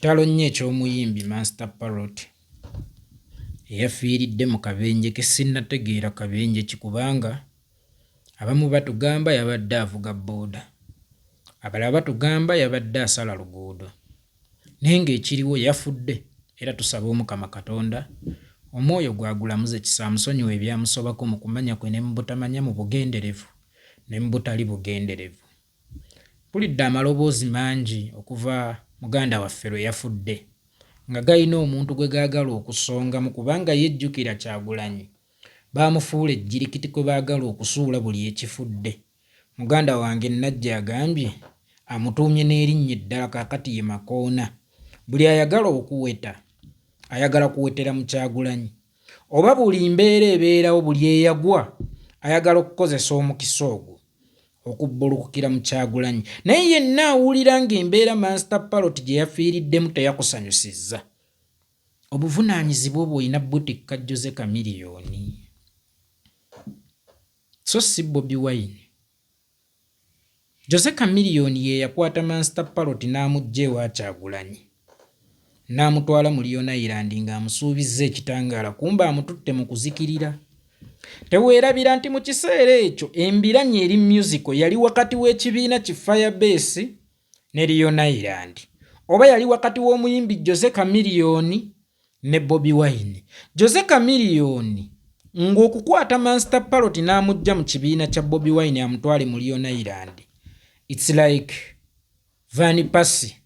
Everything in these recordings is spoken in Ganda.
Kitalo nnyo eky'omuyimbi Master Parrot eyafiiridde mu kabenje ke sinnategeera kabenje ki kubanga abamu batugamba yabadde avuga booda, abalala batugamba yabadde asala luguudo, naye ng'ekiriwo yafudde era tusaba Omukama Katonda omwoyo gwagulamuze kisaamusonyiwa ebyamusobako mu kumanya kwe ne mu butamanya mu bugenderevu ne mu butali bugenderevu. Mpulidde amaloboozi mangi okuva muganda waffe lwe yafudde nga galina omuntu gwe gaagala okusongamu kubanga yejjukira Kyagulanyi baamufuula ejjirikiti kwe baagala okusuula buli ekifudde. Muganda wange Najja agambye amutuumye n'erinnya eddala kaakati ye Makoona. Buli ayagala okuweta ayagala kuwetera mu Kyagulanyi, oba buli mbeera ebeerawo, buli eyagwa ayagala okukozesa omukisa ogwo okubbulukukira mu Kyagulanyi. Naye yenna awulira ng'embeera Master Parrot gye yafiiriddemu teyakusanyusizza. Obuvunaanyizibwa obwo olina Butika Jose Chameleone, so si Bobi Wine. Jose Chameleone ye yakwata Master Parrot n'amugja ewa Kyagulanyi n'amutwala mu Lion Island ng'amusuubizza ekitangaala, kumbe amututte mu kuzikirira. Teweerabira nti mu kiseera ekyo Embiranye eri musical yali wakati w'ekibiina ki Firebase ne Lion Island, oba yali wakati w'omuyimbi Jose Chameleone ne Bobi Wine. Jose Chameleone ng'okukwata Master Parrot n'amugja mu kibiina kya Bobi Wine amutwale mu Lion Island, it's like Van Persie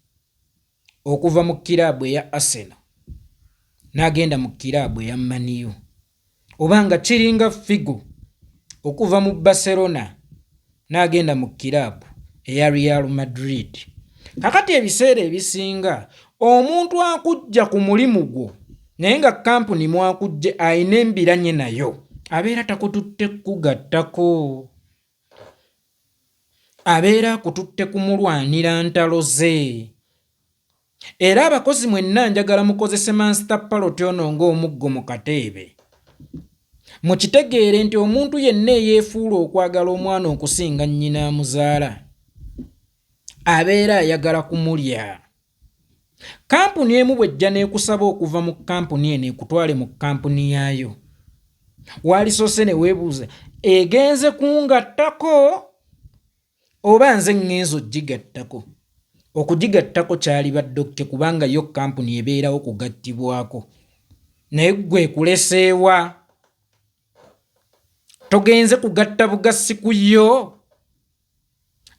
okuva mu kiraabu eya Arsenal n'agenda mu kiraabu eya Man U, obanga kiringa Figo okuva mu Barcelona n'agenda mu kiraabu eya Real Madrid. Kakati ebiseera ebisinga omuntu akujja ku mulimu gwo naye nga kampuni mwakujje ayina embiranye nayo abeera takututte kugattako, abeera akututte kumulwanira ntalo ze. Era abakozi mwenna njagala mukozese Master Parrot ono ng'omuggo mu kateebe. Mukitegeere nti omuntu yenna eyeefuula okwagala omwana okusinga nnyina amuzaala abeera ayagala kumulya. Kampuni emu bw'ejja n'ekusaba okuva mu kampuni eno ekutwale mu kampuni yaayo, waalisoose ne weebuuza egenze kungattako oba nze ngenzo gigattako? Okugigattako kyali baddokke kubanga yo kampuni ebeerawo kugattibwako, naye gwe kuleseewa. Togenze kugatta bugassi ku yo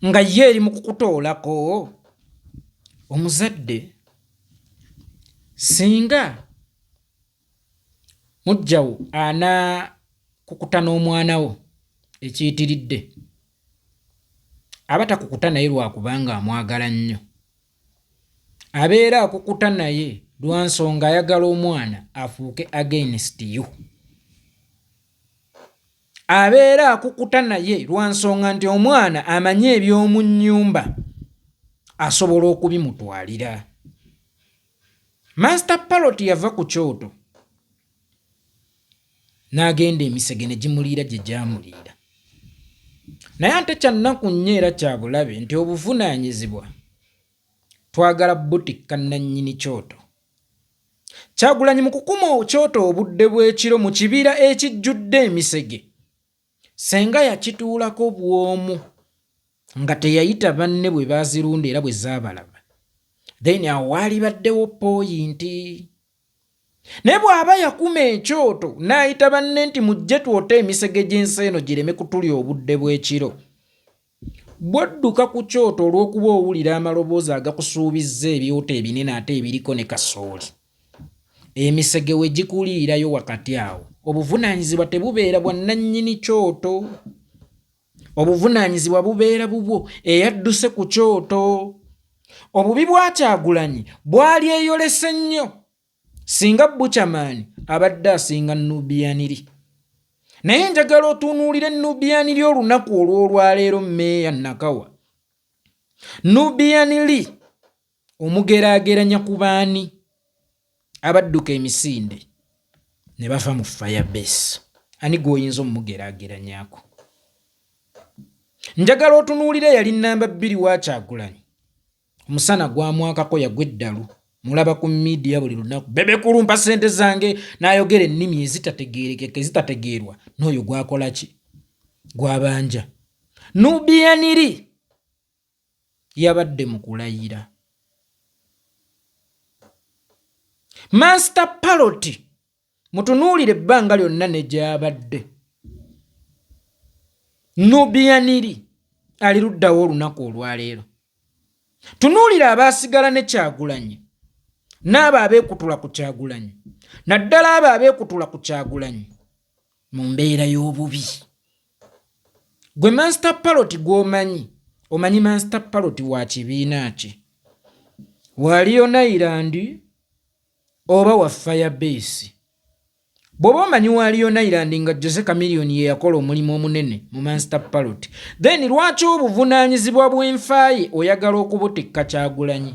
nga ye eri mu kukutoolako. Omuzadde singa mujjawo ana kukuta n'omwana wo ekiyitiridde, aba takukuta naye lwakubanga amwagala nnyo, abeera akukuta naye lwa nsonga ayagala omwana afuuke against you. Abeera akukuta naye lwa nsonga nti omwana amanye eby'omu nnyumba asobola okubimutwalira. Master Parrot yava ku kyoto n'agenda emisege ne gimuliira gye gyamuliira. Naye ate kyannaku nnyo era kya bulabe nti obuvunaanyizibwa twagala Butika nannyini kyoto. Kyagulanyi mu kukuma kyoto obudde bw'ekiro mu kibira ekijjudde emisege, senga yakituulako bw'omu nga teyayita banne bwe baazirunda era bwe zaabalaba, then awo waali baddewo pooyinti. Naye bw'aba yakuma ekyoto n'ayita banne nti mujje twote emisege gy'ensi eno gireme kutulya obudde bw'ekiro, bw'odduka ku kyoto olw'okuba owulira amaloboozi agakusuubizza ebyoto ebinene ate ebiriko ne kasooli, emisege we gikuliirayo wakati awo. Obuvunaanyizibwa tebubeera bwa nannyini kyoto, obuvunaanyizibwa bubeera bubwo eyadduse ku kyoto. Obubi bwa Kyagulanyi bwali eyolese nnyo singa Buchaman abadde asinga Nubianiri. Naye njagala otunuulire Nubianiri olunaku olw'olwaleero Mmeeya Nakawa. Nubianiri omugeraageranya ku baani abadduka emisinde ne bafa mu Firebase, ani gw'oyinza omumugeraageranyako? Njagala otunuulire yali namba 2 wa Kyagulanyi, omusana gwamwakako yagwa eddalu mulaba ku media buli lunaku bebe kulumpa sente zange n'ayogera ennimi ezitategeerekeka ezitategeerwa n'oyo gwakola ki gwabanja. Nubianiri yabadde mu kulayira. Master Parrot mutunuulire ebbanga lyonna ne gyabadde. Nubianiri ali luddawo olunaku olwaleero. Tunuulira abaasigala ne Kyagulanyi n'abo abeekutula ku Kyagulanyi naddala abo abeekutula ku Kyagulanyi mu mbeera y'obubi. Gwe Master Parrot gw'omanyi omanyi Master Parrot wa kibiina ki? Wa Lion Island oba wa Firebase? Bw'oba omanyi wa Lion Island nga Jose Chameleone ye yakola omulimu omunene mu Master Parrot, then lwaki obuvunaanyizibwa bw'enfaaye oyagala okubutikka Kyagulanyi?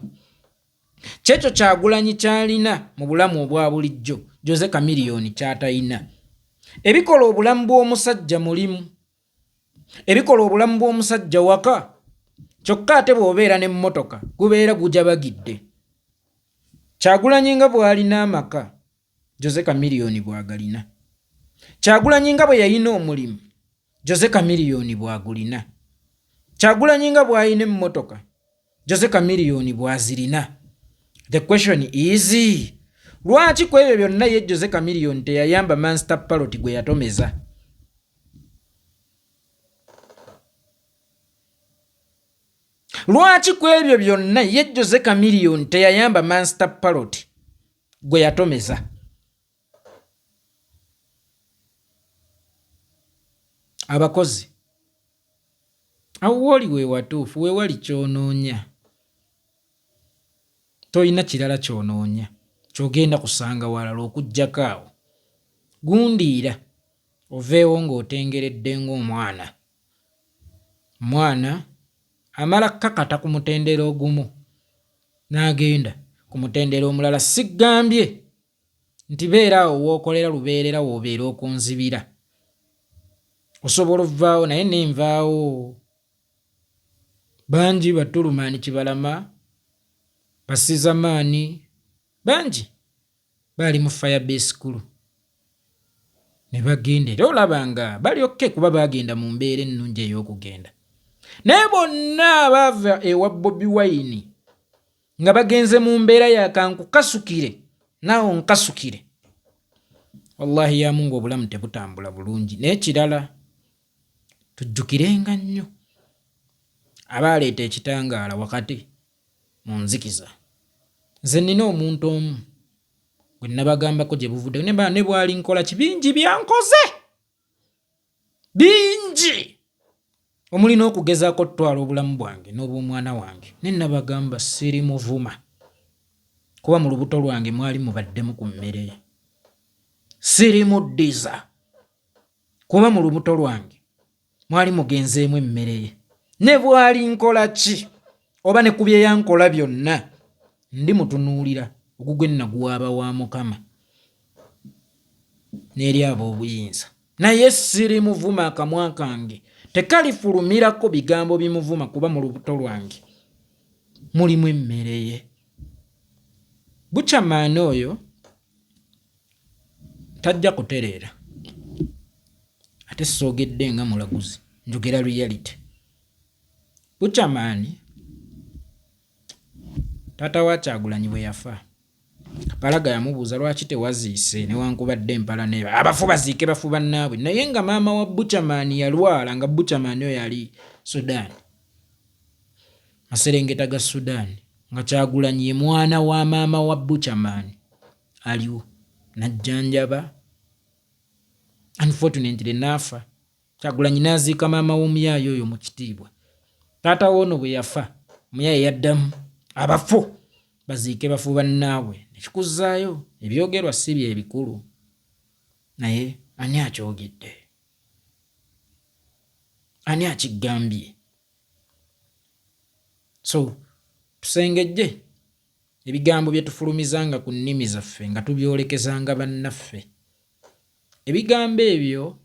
Kyekyo Kyagulanyi kyalina mu bulamu obwa bulijjo Jose Chameleone ky'atalina. Ebikola obulamu bw'omusajja mulimu, ebikola obulamu bw'omusajja waka, kyokka ate bw'obeera n'emmotoka gubeera gujabagidde. Kyagulanyi nga bw'alina amaka, Jose Chameleone bw'agalina. Kyagulanyi nga bwe yalina omulimu, Jose Chameleone bw'agulina. Kyagulanyi nga bw'alina emmotoka, Jose Chameleone bw'azirina. The question is, lwaki ku ebyo byonna ye Jose Chameleone teyayamba Master Parrot gwe yatomeza? Lwaki ku ebyo byonna ye Jose Chameleone teyayamba Master Parrot gwe yatomeza? Abakozi awo woli we watuufu, we wali kyonoonya. Toyina kirala kyonoonya kyogenda kusanga walala okuggyako awo. Gundiira oveewo ng'otengeredde ng'omwana. Mwana amala kakata ku mutendera ogumu n'agenda ku mutendera omulala. Sigambye nti beera awo wookolera lubeerera woobeera okunzibira. Osobola ovaawo naye nenvaawo. Bangi Batulumaani Kibalama, Basizamaani bangi baali mu Firebase Crew ne bagenda era olabanga bali okke kuba bagenda mu mbeera ennungi ey'okugenda. Naye bonna abaava ewa Bobi Wine nga bagenze mu mbeera yakankukasukire naawe nkasukire, wallahi ya Mungu obulamu tebutambula bulungi. Naye kirala tujjukirenga nnyo abaaleeta ekitangaala wakati mu nzikiza. Nze nnina omuntu omu gwe nabagambako gye buvudde ne bwali nkola kibingi byankoze bingi omuli n'okugezaako tutwala obulamu bwange n'obw'omwana wange. Ne nabagamba siri muvuma kuba mu lubuto lwange mwali mubaddemu ku mmere. Siri muddiza kuba mu lubuto lwange mwali mugenzeemu emmere ye. Ne bwali nkola ki oba ne ku bye yankola byonna ndi mutunuulira ogugwe naguwaaba wa Mukama n'eri ab'obuyinza. Naye siri muvuma, akamwa kange tekalifulumirako bigambo bimuvuma kuba mu lubuto lwange mulimu emmere ye. Bukyamaani oyo tajja kutereera ate soogedde nga mulaguzi, njogera reality. Bukyamaani taata wa Kyagulanyi bwe yafa, Kapalaga yamubuuza lwaki tewaziise newankubadde empala neba abafu baziike bafu bannaabwe. Naye nga maama wa Bukyamaani yalwala nga Bukyamaani oyo yali Sudan, Maserengeta ga Sudan, nga Kyagulanyi ye mwana wa maama wa Bukyamaani aliwo najjanjaba. Unfortunately naafa. Kyagulanyi n'aziika maama w'omuyaayi oyo mu kitiibwa. Taata w'ono bwe yafa omuyaayi yaddamu abafu baziike bafu bannaabwe. Nekikuzzaayo ebyogerwa si bye bikulu, naye ani akyogedde? Ani akigambye? So tusengejje ebigambo bye tufulumizanga ku nnimi zaffe nga tubyolekezanga bannaffe. Ebigambo ebyo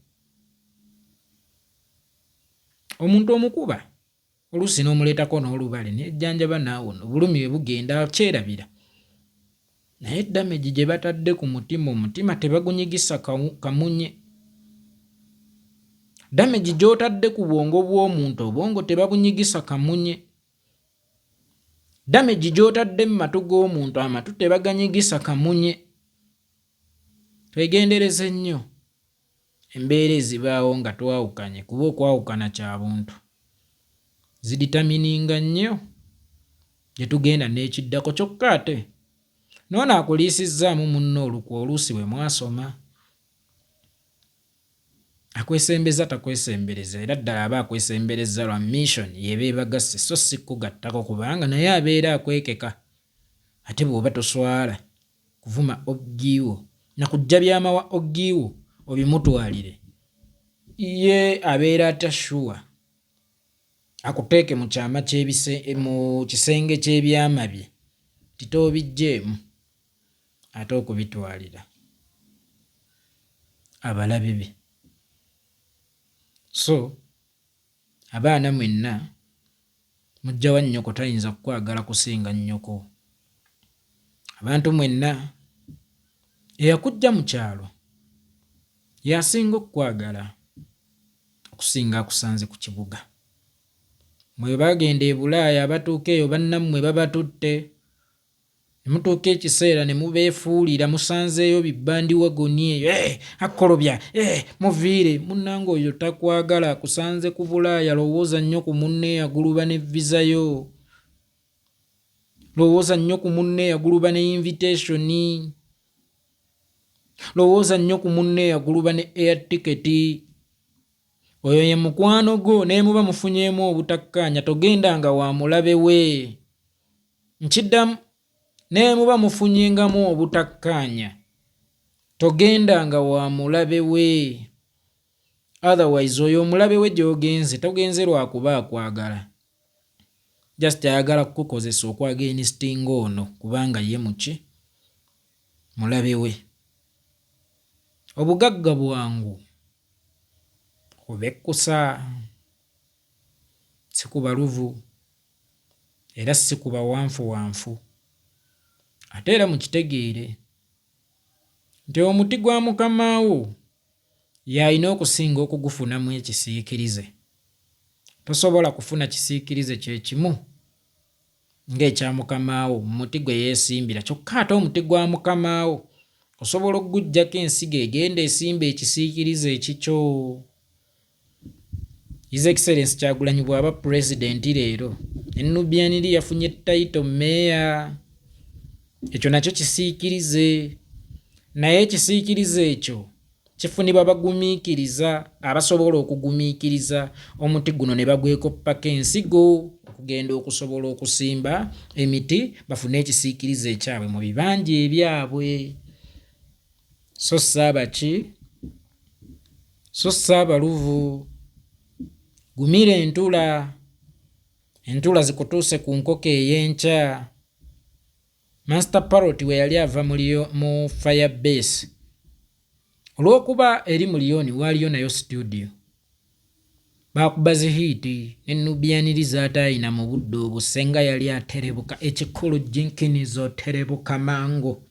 omuntu omukuba oluusi n'omuleetako n'olubale nejjanjaba naawe obulumi bwe bugenda kyerabira. naye damage gye batadde ku mutima, omutima tebagunyigisa kamunye. Damage gy'otadde ku bwongo bw'omuntu, obwongo tebabunyigisa kamunye. Damage gy'otadde mu matu g'omuntu, amatu tebaganyigisa kamunye. Twegendereze nnyo embeera ezibaawo nga twawukanye, kuba okwawukana kya buntu. Ziditamininga nnyo gye tugenda n'ekiddako, kyokka ate n'ono akuliisizzaamu munno olukwa oluusi bwe mwasoma. Akwesembeza takwesembereza, era ddala aba akwesembereza lwa mission yeba ebagasse, so si kugattako, kubanga naye abeera akwekeka. Ate bw'oba toswala kuvuma oggiiwo na kujja byamawa oggiiwo obimutwalire, ye abeera atashuwa akuteeke mu kyama mu kisenge ky'ebyama bye titoobiggyeemu ate okubitwalira abalabe be. So abaana mwenna mujja wa nnyoko tayinza kukwagala kusinga nnyoko. Abantu mwenna eyakujja mu kyalo yasinga okukwagala okusinga akusanze ku kibuga. Mwe bagenda e Bulaaya abatuuka eyo bannammwe babatutte, ne mutuuka ekiseera ne mubeefuulira musanzeeyo bibbandi wagoni eyo, akolobya, muviire. Munnange oyo takwagala, akusanze ku Bulaaya, lowooza nnyo ku munne eyaguluba ne visa yo, lowooza nnyo ku munne eyaguluba ne invitation, lowooza nnyo ku munne eyaguluba ne air ticket. Oyo ye mukwano gwo, naye muba mufunyeemu obutakkaanya, togendanga wa mulabe we. Nkiddamu, naye muba mufunyengamu obutakkaanya, togendanga wa mulabe we. Otherwise oyo omulabe we gy'ogenze togenze lwakuba akwagala, just ayagala kukukozesa okwagainstinga ono kubanga ye muki mulabe we. Obugagga bwangu kubekkusa, si kuba luvu era si kuba wanfu. Ate era mukitegeere nti omuti gwa mukamaawo y'alina okusinga okugufunamu ekisiikirize. Tosobola kufuna kisiikirize kye kimu ng'ekya mukamaawo mu muti gwe yeesimbira, kyokka ate omuti gwa mukamaawo osobola okugujjako ensigo egenda esimba ekisiikirize ekikyo. His Excellency Kyagulanyi bw'aba pulezidenti leero, Nubian yafunye ttayito meeya, ekyo nakyo kisiikirize. Naye ekisiikirize ekyo kifunibwa bagumiikiriza, abasobola okugumiikiriza omuti guno ne bagwekoppako ensigo okugenda okusobola okusimba emiti bafune ekisiikirize ekyabwe mu bibanja ebyabwe. So saabaki, so saabaluvu. Gumira entula zikutuuse ku nkoko ey'enkya. Master Parrot we yali ava mu Firebase, olw'okuba eri Muliyoni waaliyo nayo studio, baakuba zihiiti ne Nubian zaatayina mu budde obwo, senga yali aterebuka ekikulu Jenkins oterebuka mango.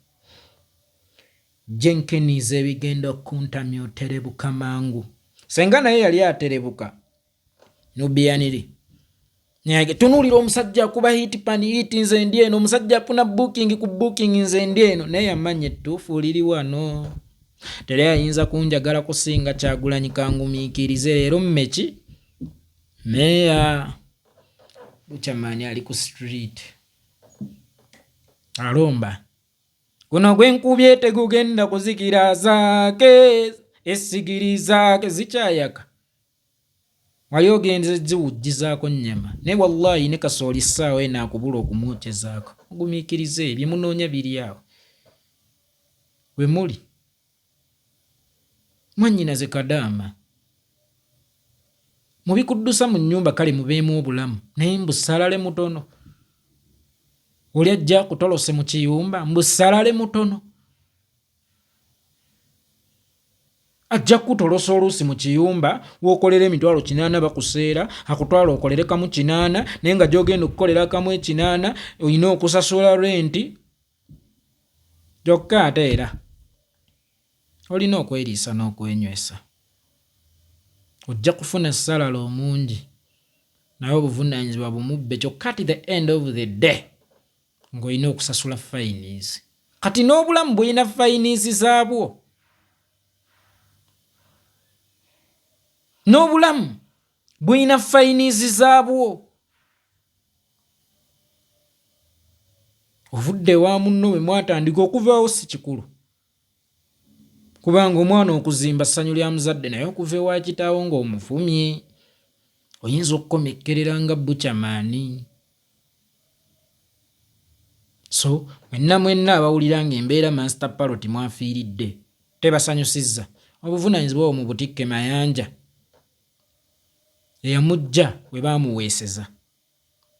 Jenkins ebigenda okuntamya oterebuka mangu. Senga naye yali aterebuka Nubian nyage tunuulira omusajja akuba hit pani hit nze ndi eno, omusajja afuna booking ku booking nze ndi eno, naye amanye ettuufu liri wano. Teri ayinza kunjagala kusinga Kyagulanyi kangumiikirize leero mmeki meeya. Bukyamaani ali ku street alomba guno gwenkubye tegugenda kuzikira zaake, essigiri zaake zikyayaka. Wali ogenze ziwujjizaako nnyama, naye wallahi ne kasooli ssaawa eno akubula okumwokyezaako. Mugumiikirize ebyo munoonya biri awo we muli. Mwannyinaze Kadaama mubikuddusa mu nnyumba kale mubeemu obulamu, naye mbusalale mutono. Oli ajja kutolose mu kiyumba mbusalale mutono, ajja kutolosa oluusi mu kiyumba wookolera emitwalo 8 bakuseera, akutwala okolere kamu 8, naye nga gy'ogenda okukolera kamu 8 olina okusasula renti. Kyokka ate era olina okweriisa n'okwenywesa. Ojja kufuna salalo omungi naye obuvunaanyizibwa bumubbe, kyokka at the end of the day ng'olina okusasula fines. Kati n'obulamu bulina fines zaabwo. N'obulamu bulina fines zaabwo. Ovudde wa munno bwe mwatandika okuvaawo si kikulu. Kubanga omwana okuzimba ssanyu lya muzadde, naye okuva ewa kitaawo ng'omufumye oyinza okukomekkerera nga bukyamaani. So mwenna abawulira ng'embeera Master Parrot mwafiiridde tebasanyusizza, obuvunaanyizibwa obwo mu butikke Mayanja eyamujja bwe baamuweeseza,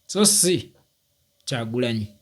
so si Kyagulanyi.